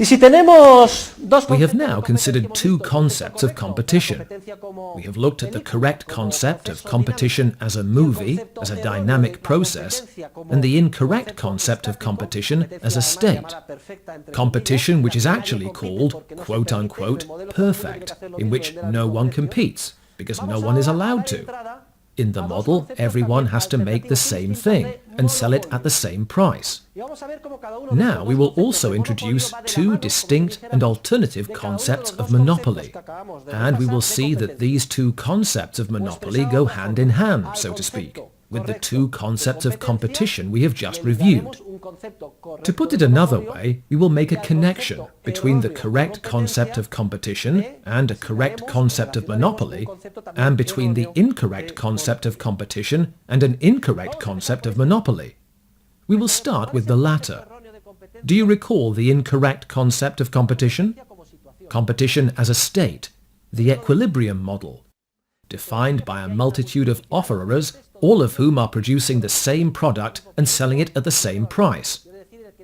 We have now considered two concepts of competition. We have looked at the correct concept of competition as a movie, as a dynamic process, and the incorrect concept of competition as a state. Competition which is actually called, quote-unquote, perfect, in which no one competes, because no one is allowed to. In the model, everyone has to make the same thing and sell it at the same price. Now we will also introduce two distinct and alternative concepts of monopoly, and we will see that these two concepts of monopoly go hand in hand, so to speak, with the two concepts of competition we have just reviewed. To put it another way, we will make a connection between the correct concept of competition and a correct concept of monopoly, and between the incorrect concept of competition and an incorrect concept of monopoly. We will start with the latter. Do you recall the incorrect concept of competition? Competition as a state, the equilibrium model, defined by a multitude of offerers, all of whom are producing the same product and selling it at the same price.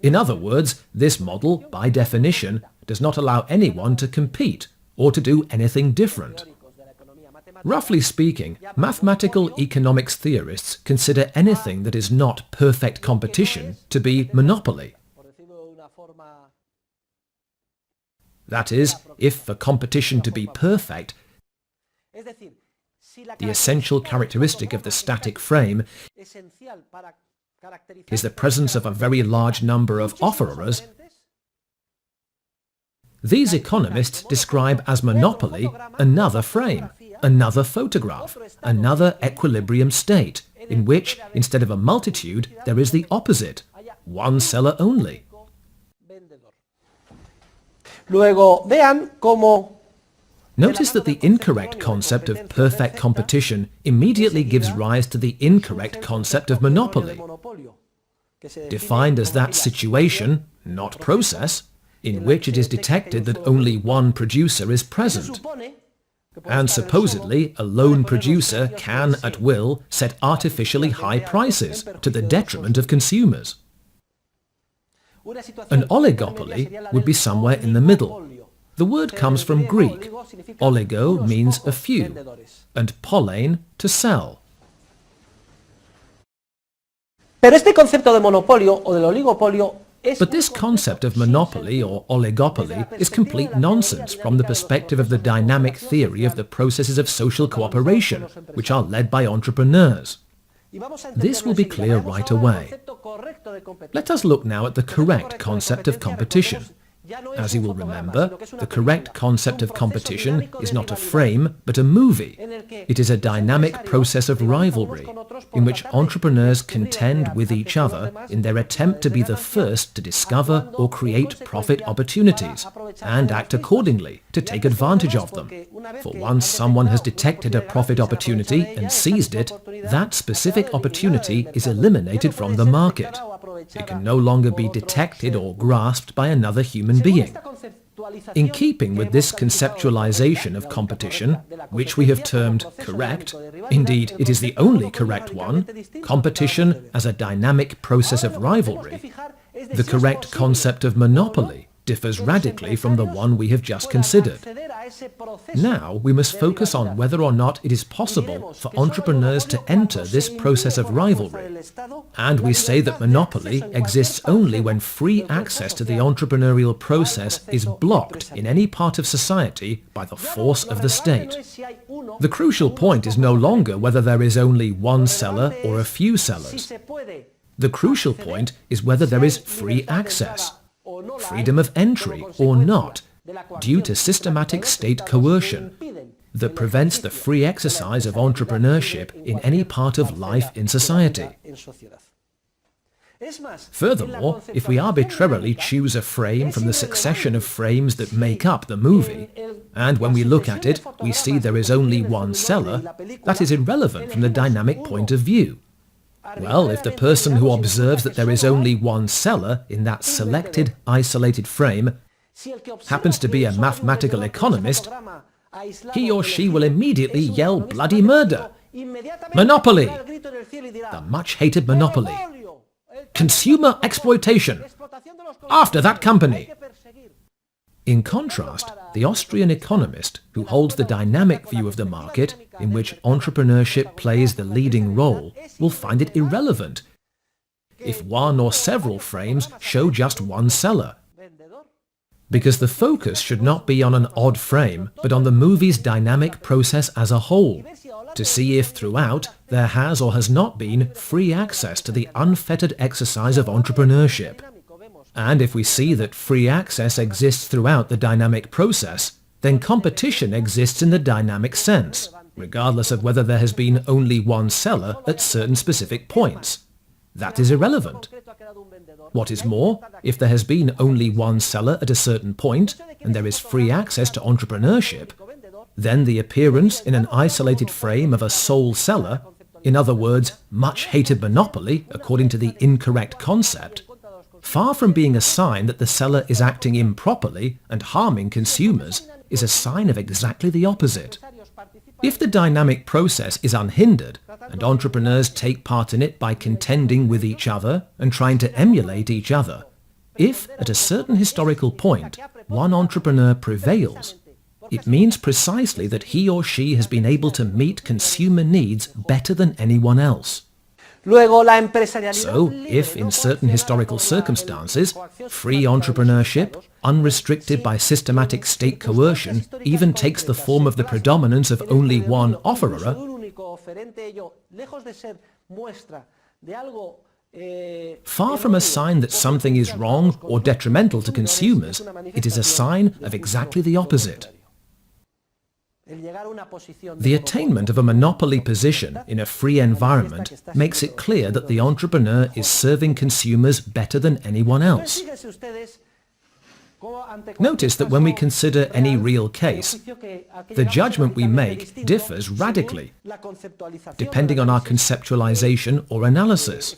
In other words, this model, by definition, does not allow anyone to compete or to do anything different. Roughly speaking, mathematical economics theorists consider anything that is not perfect competition to be monopoly. That is, if for competition to be perfect, the essential characteristic of the static frame is the presence of a very large number of offerers. These economists describe as monopoly another frame, another photograph, another equilibrium state, in which, instead of a multitude, there is the opposite, one seller only. Notice that the incorrect concept of perfect competition immediately gives rise to the incorrect concept of monopoly, defined as that situation, not process, in which it is detected that only one producer is present, and supposedly a lone producer can, at will, set artificially high prices to the detriment of consumers. An oligopoly would be somewhere in the middle. The word comes from Greek. Oligo means a few, and polein, to sell. But this concept of monopoly or oligopoly is complete nonsense from the perspective of the dynamic theory of the processes of social cooperation, which are led by entrepreneurs. This will be clear right away. Let us look now at the correct concept of competition. As you will remember, the correct concept of competition is not a frame, but a movie. It is a dynamic process of rivalry, in which entrepreneurs contend with each other in their attempt to be the first to discover or create profit opportunities, and act accordingly to take advantage of them. For once someone has detected a profit opportunity and seized it, that specific opportunity is eliminated from the market. It can no longer be detected or grasped by another human being. In keeping with this conceptualization of competition, which we have termed correct, indeed it is the only correct one, competition as a dynamic process of rivalry, the correct concept of monopoly differs radically from the one we have just considered. Now we must focus on whether or not it is possible for entrepreneurs to enter this process of rivalry, and we say that monopoly exists only when free access to the entrepreneurial process is blocked in any part of society by the force of the state. The crucial point is no longer whether there is only one seller or a few sellers. The crucial point is whether there is free access, freedom of entry or not, due to systematic state coercion that prevents the free exercise of entrepreneurship in any part of life in society. Furthermore, if we arbitrarily choose a frame from the succession of frames that make up the movie, and when we look at it we see there is only one seller, that is irrelevant from the dynamic point of view. Well, if the person who observes that there is only one seller in that selected, isolated frame happens to be a mathematical economist, he or she will immediately yell bloody murder. Monopoly! The much-hated monopoly. Consumer exploitation. After that company. In contrast, the Austrian economist who holds the dynamic view of the market, in which entrepreneurship plays the leading role, will find it irrelevant if one or several frames show just one seller, because the focus should not be on an odd frame, but on the movie's dynamic process as a whole, to see if throughout there has or has not been free access to the unfettered exercise of entrepreneurship. And if we see that free access exists throughout the dynamic process, then competition exists in the dynamic sense, regardless of whether there has been only one seller at certain specific points. That is irrelevant. What is more, if there has been only one seller at a certain point, and there is free access to entrepreneurship, then the appearance in an isolated frame of a sole seller, in other words, much hated monopoly according to the incorrect concept, far from being a sign that the seller is acting improperly and harming consumers, is a sign of exactly the opposite. If the dynamic process is unhindered, and entrepreneurs take part in it by contending with each other and trying to emulate each other, if, at a certain historical point, one entrepreneur prevails, it means precisely that he or she has been able to meet consumer needs better than anyone else. So, if in certain historical circumstances, free entrepreneurship, unrestricted by systematic state coercion, even takes the form of the predominance of only one offerer, far from a sign that something is wrong or detrimental to consumers, it is a sign of exactly the opposite. The attainment of a monopoly position in a free environment makes it clear that the entrepreneur is serving consumers better than anyone else. Notice that when we consider any real case, the judgment we make differs radically, depending on our conceptualization or analysis.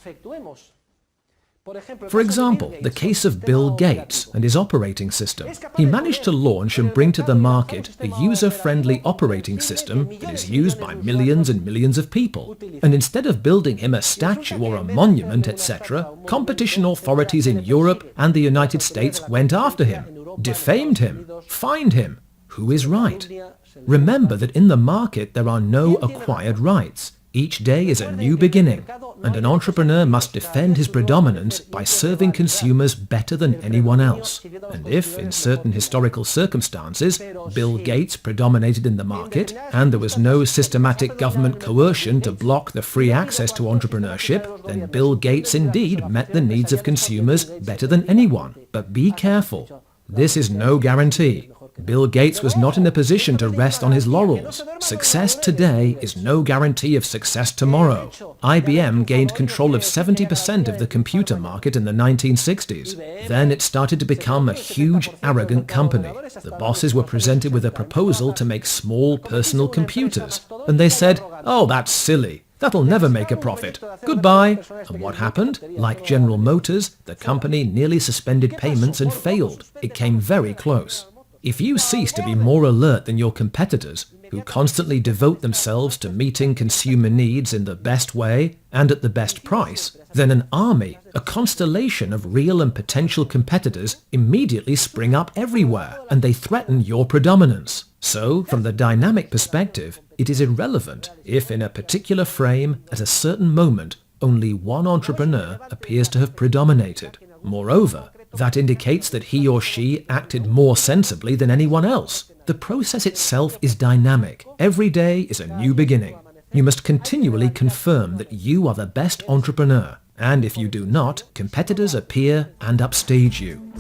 For example, the case of Bill Gates and his operating system. He managed to launch and bring to the market a user-friendly operating system that is used by millions and millions of people. And instead of building him a statue or a monument, etc., competition authorities in Europe and the United States went after him, defamed him, fined him. Who is right? Remember that in the market there are no acquired rights. Each day is a new beginning, and an entrepreneur must defend his predominance by serving consumers better than anyone else. And if, in certain historical circumstances, Bill Gates predominated in the market, and there was no systematic government coercion to block the free access to entrepreneurship, then Bill Gates indeed met the needs of consumers better than anyone. But be careful. This is no guarantee. Bill Gates was not in a position to rest on his laurels. Success today is no guarantee of success tomorrow. IBM gained control of 70% of the computer market in the 1960s. Then it started to become a huge, arrogant company. The bosses were presented with a proposal to make small personal computers, and they said, "Oh, that's silly. That'll never make a profit. Goodbye." And what happened? Like General Motors, the company nearly suspended payments and failed. It came very close. If you cease to be more alert than your competitors, who constantly devote themselves to meeting consumer needs in the best way and at the best price, then an army, a constellation of real and potential competitors immediately spring up everywhere, and they threaten your predominance. So, from the dynamic perspective, it is irrelevant if in a particular frame, at a certain moment, only one entrepreneur appears to have predominated. Moreover, that indicates that he or she acted more sensibly than anyone else. The process itself is dynamic. Every day is a new beginning. You must continually confirm that you are the best entrepreneur, and if you do not, competitors appear and upstage you.